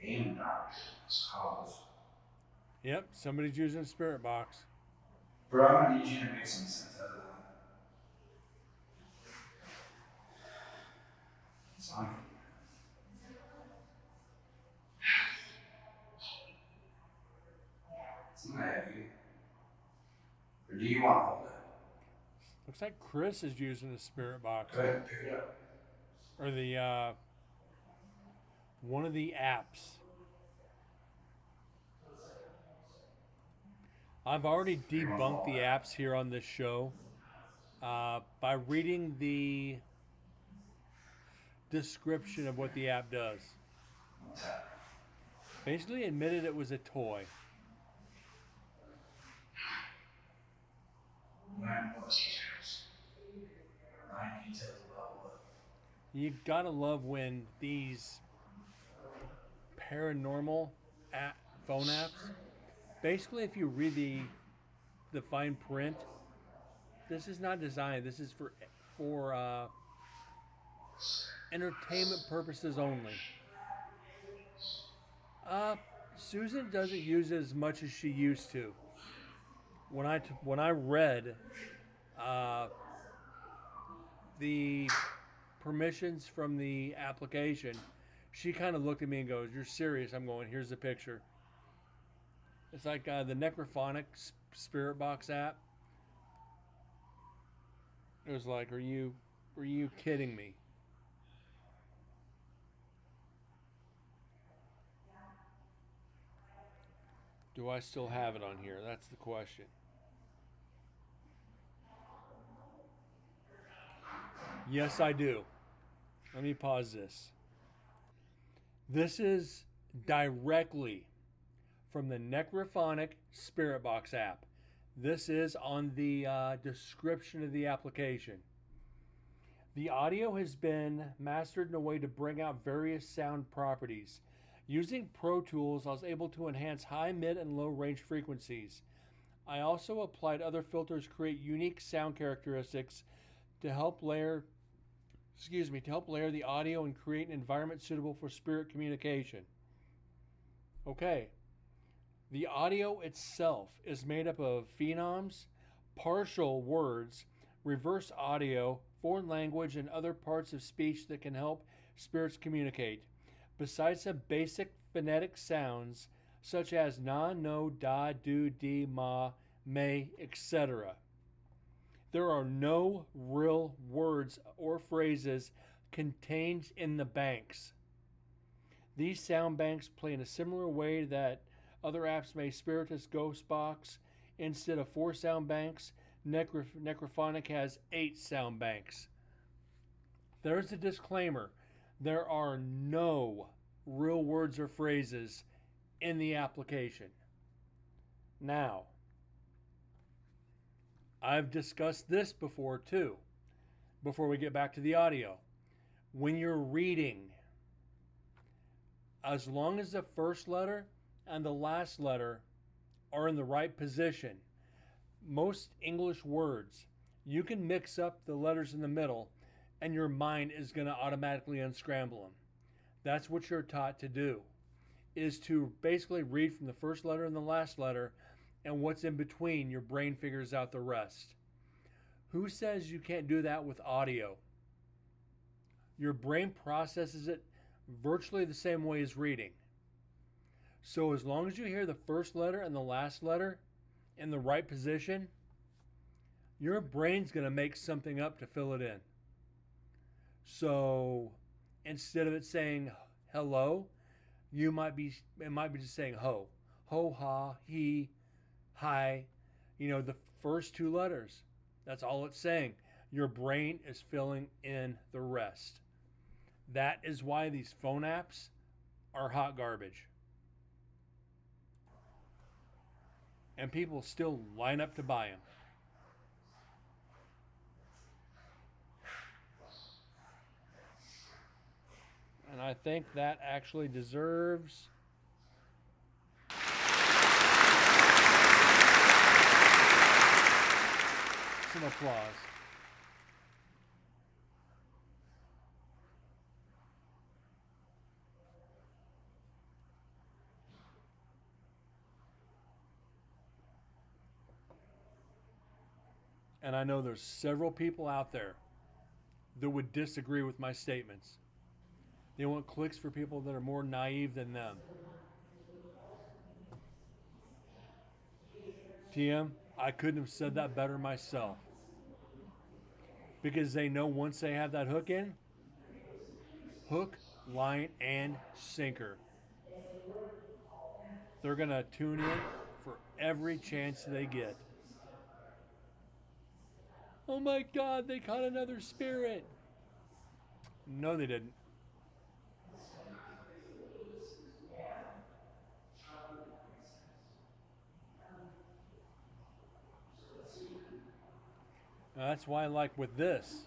And cause. Yep, somebody's using a spirit box. Bro, I'm gonna need you to make some sense out of that. It's on. It's not heavy. Or do you want to hold it? Looks like Chris is using a spirit box. Go ahead, pick it up. Or the one of the apps. I've already debunked the apps here on this show by reading the description of what the app does. Basically admitted it was a toy. 9 more details. 9 details about what? You gotta love when these paranormal phone apps, basically if you read the fine print, this is not designed, this is for entertainment purposes only. Susan doesn't use it as much as she used to. When I read the permissions from the application, she kind of looked at me and goes, "You're serious?" I'm going, "Here's the picture." It's like the Necrophonic Spirit Box app. It was like, are you kidding me? Do I still have it on here? That's the question. Yes, I do. Let me pause this. This is directly from the Necrophonic Spirit Box app. This is on the description of the application. The audio has been mastered in a way to bring out various sound properties. Using Pro Tools, I was able to enhance high, mid, and low range frequencies. I also applied other filters to create unique sound characteristics to help layer the audio and create an environment suitable for spirit communication. Okay. The audio itself is made up of phenoms, partial words, reverse audio, foreign language, and other parts of speech that can help spirits communicate. Besides some basic phonetic sounds such as na, no, da, do, di, ma, may, etc. There are no real words or phrases contained in the banks. These sound banks play in a similar way that other apps may. Spiritus Ghost Box, instead of 4 sound banks, Necrophonic has 8 sound banks. There's a disclaimer. There are no real words or phrases in the application. Now, I've discussed this before too, before we get back to the audio. When you're reading, as long as the first letter and the last letter are in the right position, most English words, you can mix up the letters in the middle and your mind is going to automatically unscramble them. That's what you're taught to do, is to basically read from the first letter and the last letter, and what's in between, your brain figures out the rest. Who says you can't do that with audio? Your brain processes it virtually the same way as reading. So as long as you hear the first letter and the last letter in the right position, your brain's going to make something up to fill it in. So instead of it saying hello, it might be just saying ho. Ho, ha, he, hi. The first 2 letters. That's all it's saying. Your brain is filling in the rest. That is why these phone apps are hot garbage. And people still line up to buy them. And I think that actually deserves some applause. And I know there's several people out there that would disagree with my statements. They want clicks for people that are more naive than them. TM, I couldn't have said that better myself. Because they know once they have that hook in, hook, line, and sinker. They're going to tune in for every chance they get. Oh my God, they caught another spirit. No, they didn't. That's why I like with this,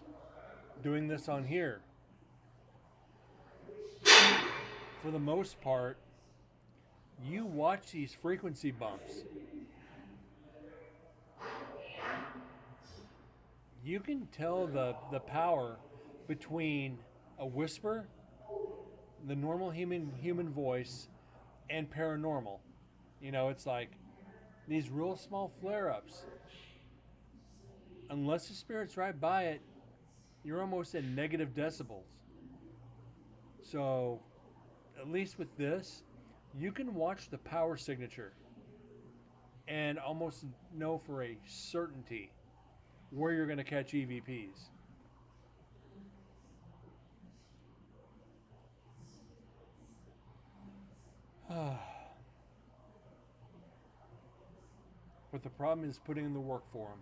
doing this on here. For the most part, you watch these frequency bumps. You can tell the power between a whisper, the normal human voice, and paranormal. You know, it's like these real small flare-ups. Unless the spirit's right by it, you're almost at negative decibels. So, at least with this, you can watch the power signature and almost know for a certainty where you're going to catch EVPs. But the problem is putting in the work for them.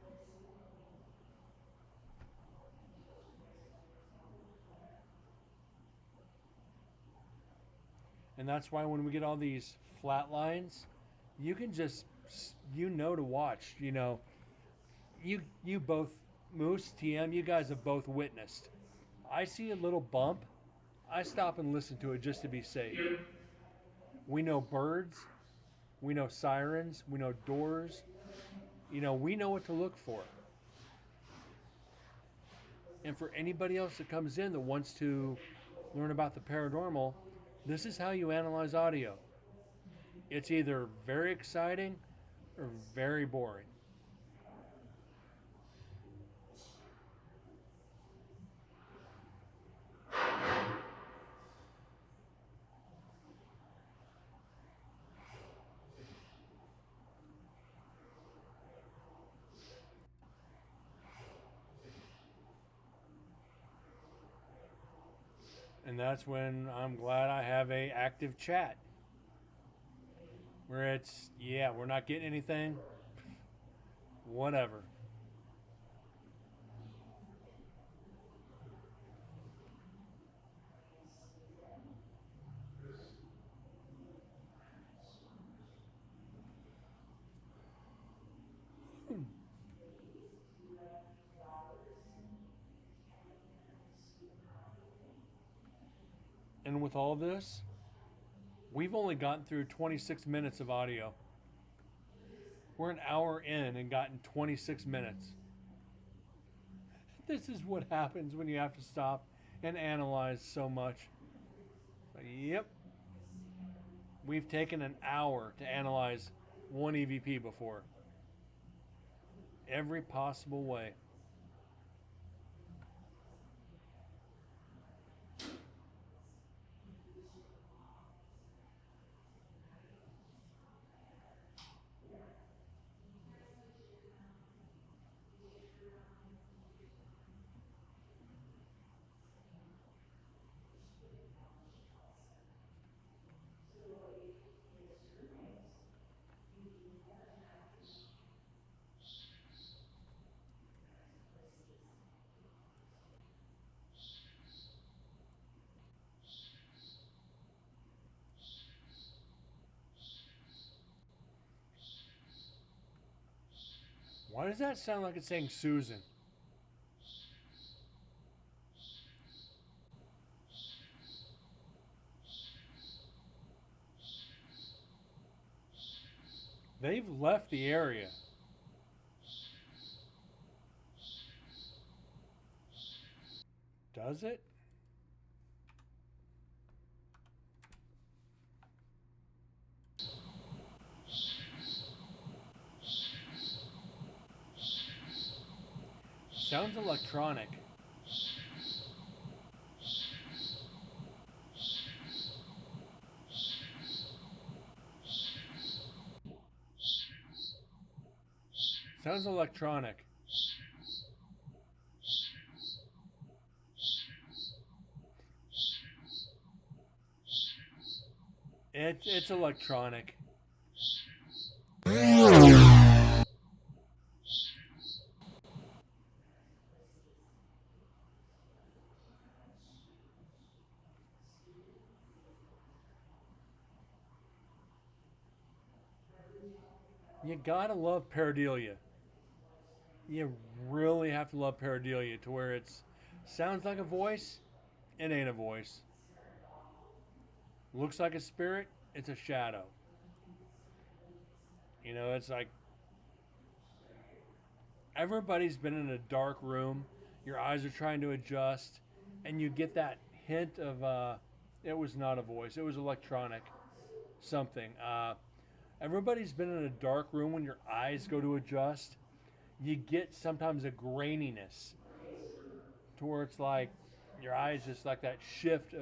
And that's why when we get all these flat lines, you can just, to watch. You know, you both, Moose, TM, you guys have both witnessed. I see a little bump, I stop and listen to it just to be safe. We know birds, we know sirens, we know doors. You know, we know what to look for. And for anybody else that comes in that wants to learn about the paranormal, this is how you analyze audio. It's either very exciting or very boring. And that's when I'm glad I have a active chat. Where it's, yeah, we're not getting anything. Whatever. And with all this, we've only gotten through 26 minutes of audio. We're an hour in and gotten 26 minutes. This is what happens when you have to stop and analyze so much. Yep. We've taken an hour to analyze one EVP before. Every possible way. Why does that sound like it's saying Susan? They've left the area. Does it? Sounds electronic. Sounds electronic. It's electronic. You gotta love pareidolia. You really have to love pareidolia to where it's sounds like a voice, it ain't a voice. Looks like a spirit, it's a shadow. You know, it's like everybody's been in a dark room. Your eyes are trying to adjust, and you get that hint of it was not a voice. It was electronic, something. Everybody's been in a dark room when your eyes go to adjust. You get sometimes a graininess to where it's like your eyes just like that shift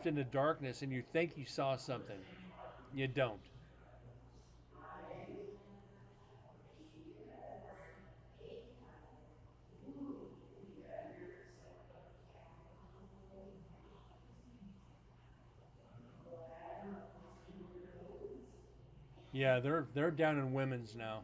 into darkness, and you think you saw something, you don't. Yeah, they're down in women's now.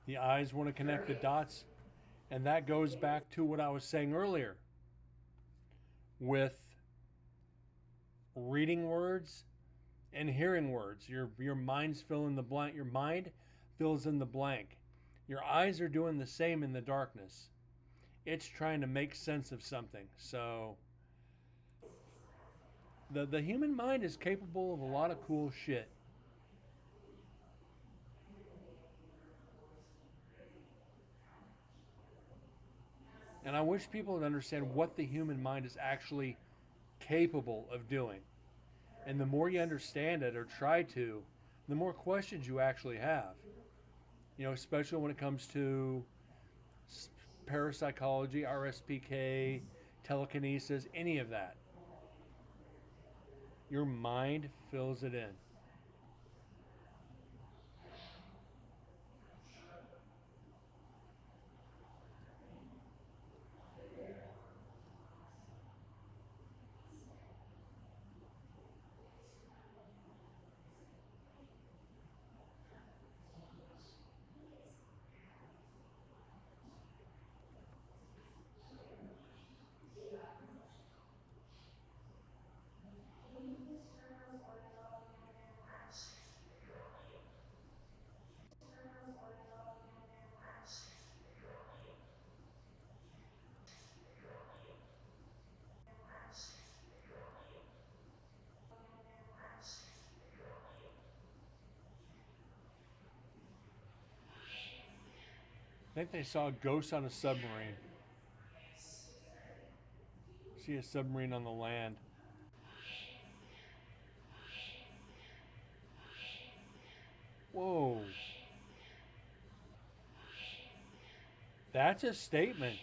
The eyes want to connect the dots, and that goes back to what I was saying earlier with reading words and hearing words. Your mind's filling the blank. Your mind fills in the blank. Your eyes are doing the same in the darkness. It's trying to make sense of something. So the human mind is capable of a lot of cool shit. And I wish people would understand what the human mind is actually capable of doing. And the more you understand it or try to, the more questions you actually have. You know, especially when it comes to parapsychology, RSPK, telekinesis, any of that. Your mind fills it in. I think they saw a ghost on a submarine. See a submarine on the land. Whoa. That's a statement.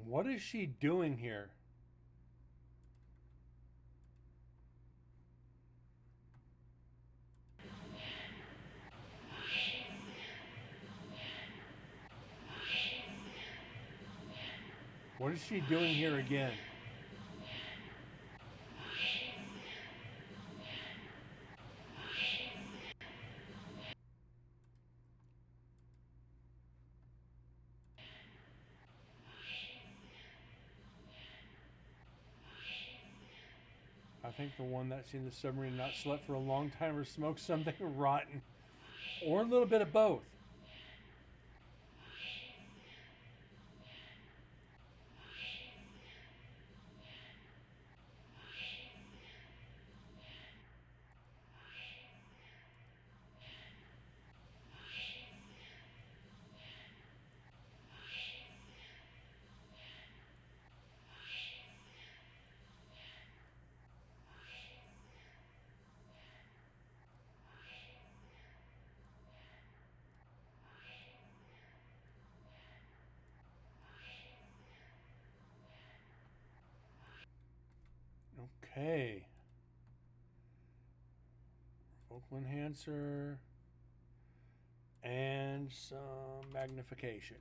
What is she doing here? What is she doing here again? I think the one that's seen the submarine not slept for a long time or smoked something rotten. Or a little bit of both. Okay. Vocal enhancer and some magnification.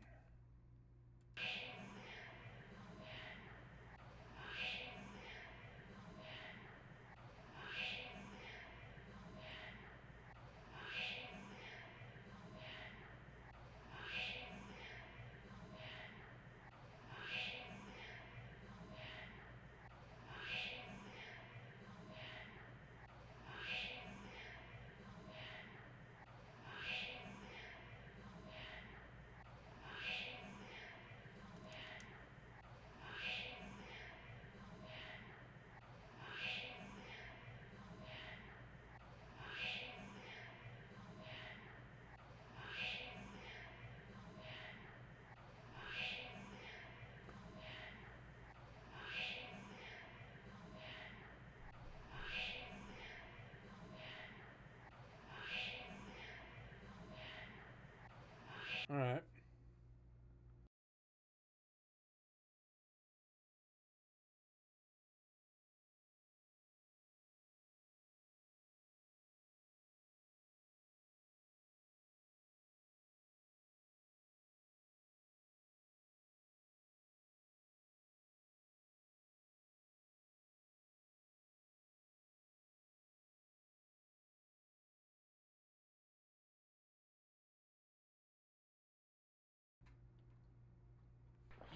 All right.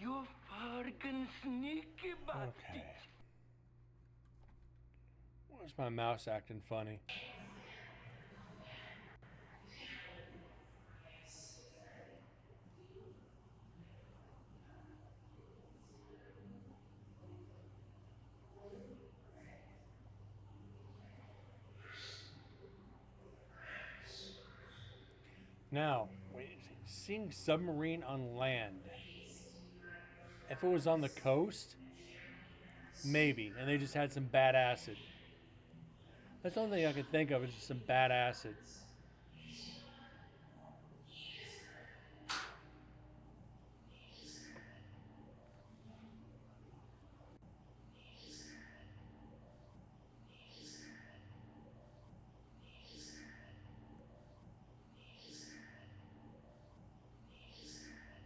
You fucking sneaky bastard. Okay. Why's my mouse acting funny? Now, seeing submarine on land. If it was on the coast, maybe, and they just had some bad acid. That's the only thing I could think of is just some bad acid.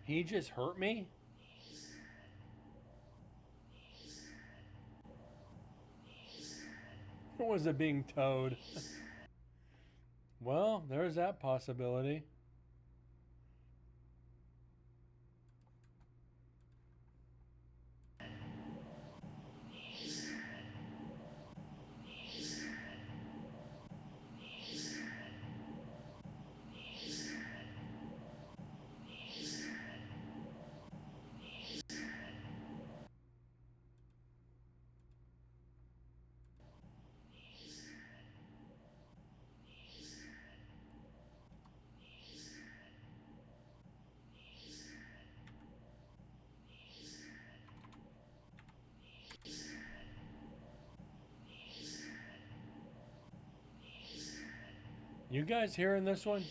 He just hurt me? Or was it being towed? Well, there's that possibility. You guys hearing this one?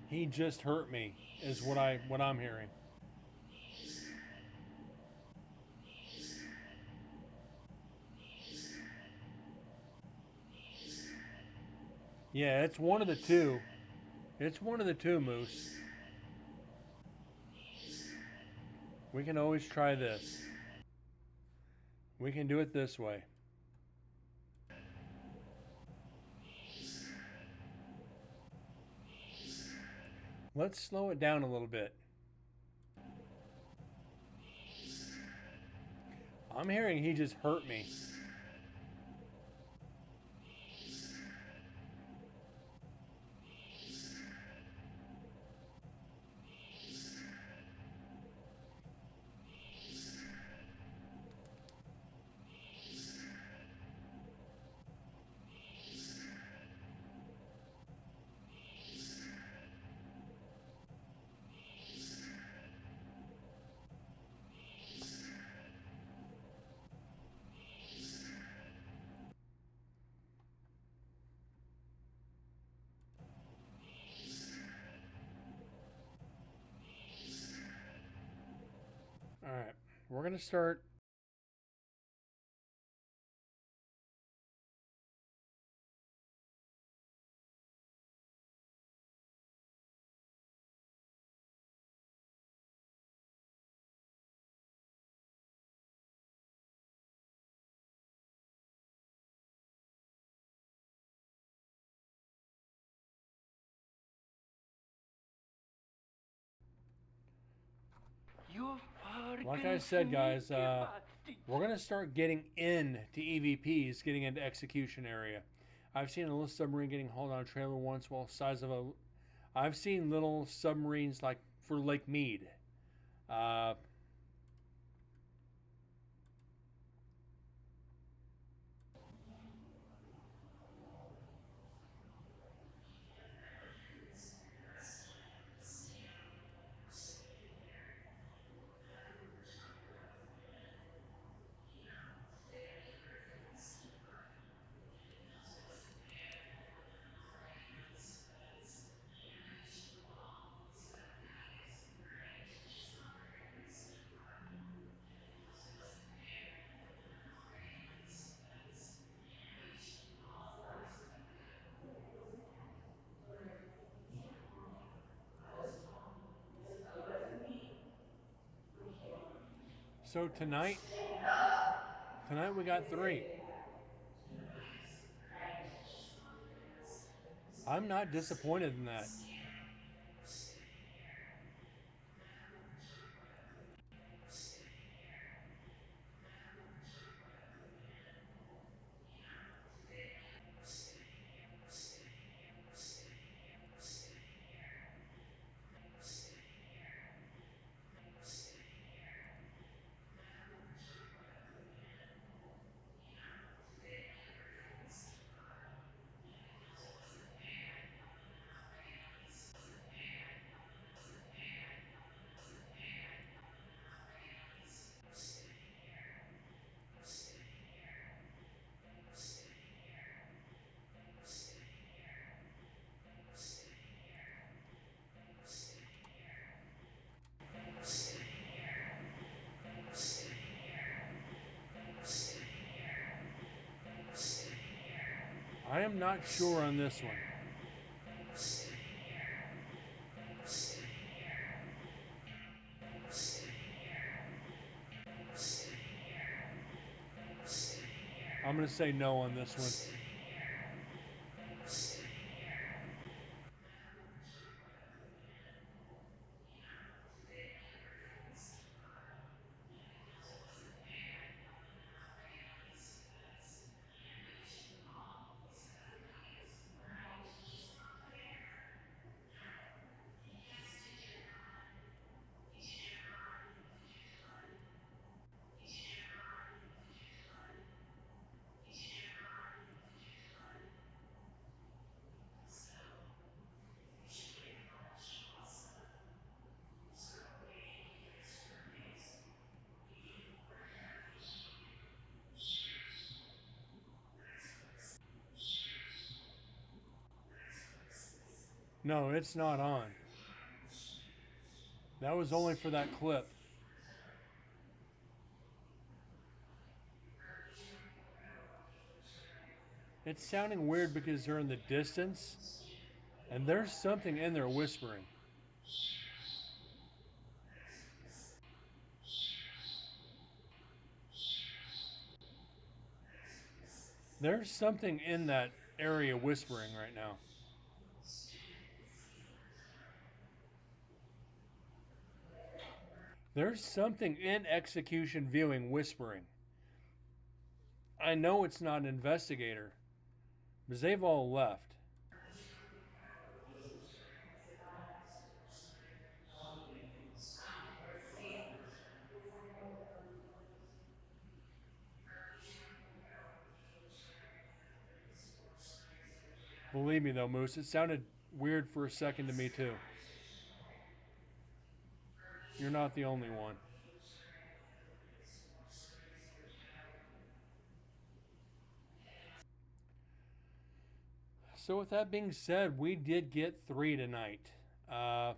He just hurt me, is what I'm hearing. Yeah, it's one of the two. It's one of the two, Moose. We can always try this. We can do it this way. Let's slow it down a little bit. I'm hearing he just hurt me. we're going to start. You Like I said, guys, we're going to start getting into EVPs, getting into execution area. I've seen a little submarine getting hauled on a trailer once, while size of a. I've seen little submarines like for Lake Mead. So tonight we got 3. I'm not disappointed in that. I am not sure on this one. I'm going to say no on this one. No, it's not on. That was only for that clip. It's sounding weird because they're in the distance, and there's something in there whispering. There's something in that area whispering right now. There's something in execution viewing whispering. I know it's not an investigator, because they've all left. Believe me though, Moose, it sounded weird for a second to me too. You're not the only one. So with that being said, we did get 3 tonight. Hope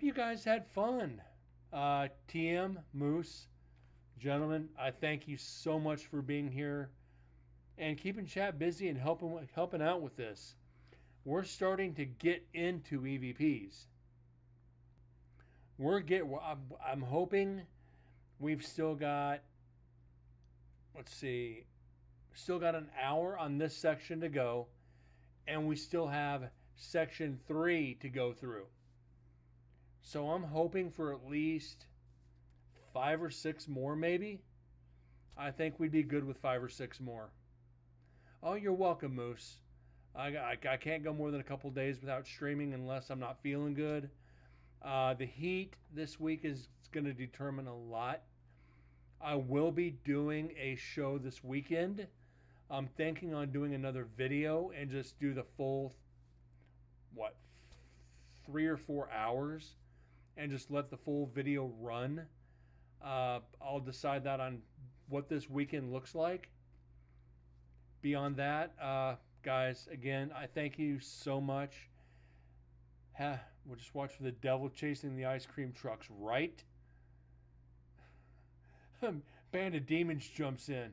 you guys had fun. TM, Moose, gentlemen, I thank you so much for being here and keeping chat busy and helping out with this. We're starting to get into EVPs. I'm hoping we've still got, still got an hour on this section to go, and we still have section 3 to go through. So I'm hoping for at least 5 or 6 more, maybe. I think we'd be good with 5 or 6 more. Oh, you're welcome, Moose. I can't go more than a couple days without streaming unless I'm not feeling good. The heat this week is going to determine a lot. I will be doing a show this weekend. I'm thinking on doing another video and just do the full, 3 or 4 hours and just let the full video run. I'll decide that on what this weekend looks like. Beyond that, guys, again, I thank you so much. We'll just watch for the devil chasing the ice cream trucks, right? Band of Demons jumps in.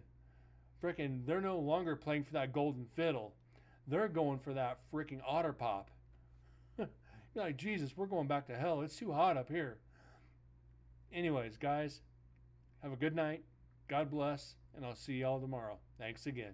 Frickin', they're no longer playing for that golden fiddle. They're going for that frickin' otter pop. You're like, Jesus, we're going back to hell. It's too hot up here. Anyways, guys, have a good night. God bless, and I'll see y'all tomorrow. Thanks again.